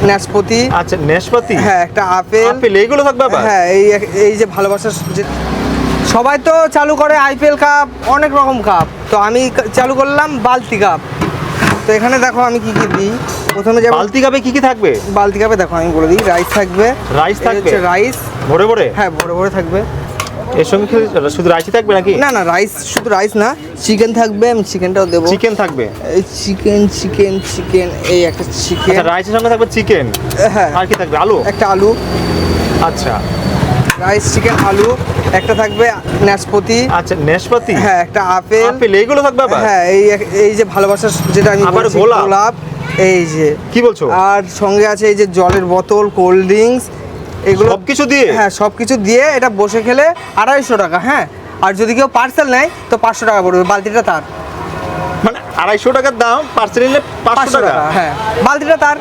নাশপাতি। আচ্ছা নাশপাতি, হ্যাঁ একটা আপেল। আপেল এইগুলো থাকবে আবার? হ্যাঁ এই যে ভালোবাসার যে সবাই তো চালু করে আইপিএল কাপ, অনেক রকম কাপ, তো আমি চালু করলাম বালতি কাপ। তো এখানে দেখো আমি কি কি দিই। প্রথমে যে বালতি কাপে কি কি থাকবে? বালতি কাপে দেখো আমি বলে দিই, রাইস থাকবে। রাইস থাকবে? রাইস ভরে ভরে? হ্যাঁ ভরে ভরে থাকবে। এর সঙ্গে কি শুধু রাইসই থাকবে নাকি? না না, রাইস শুধু রাইস না, চিকেন থাকবে, আমি চিকেনটাও দেবো। চিকেন থাকবে? এই চিকেন এই একটা চিকেন। আচ্ছা রাইসের সঙ্গে থাকবে চিকেন, হ্যাঁ আর কি থাকবে? আলু? একটা আলু। আচ্ছা রাইস চিকেন আলু। একটা থাকবে নাশপাতি। আচ্ছা নাশপাতি, হ্যাঁ একটা আপেল। আপেল এইগুলো থাকবে আবার? হ্যাঁ এই যে ভালোবাসার যেটা আমি আবার বলছি, গোলাপ। গোলাপ। এই যে কি বলছো? আর সঙ্গে আছে এই যে জলের বোতল, কোল্ড ড্রিঙ্কস, এগুলো সবকিছু দিয়ে? হ্যাঁ সবকিছু দিয়ে। এটা বসে খেলে 250 টাকা। হ্যাঁ আর যদি কেউ পার্সেল নেয় তো 500 টাকা পড়বে, বালতিটা তার। মানে 250 টাকার দাম, পার্সেল নিলে 500 টাকা? হ্যাঁ বালতিটা তার।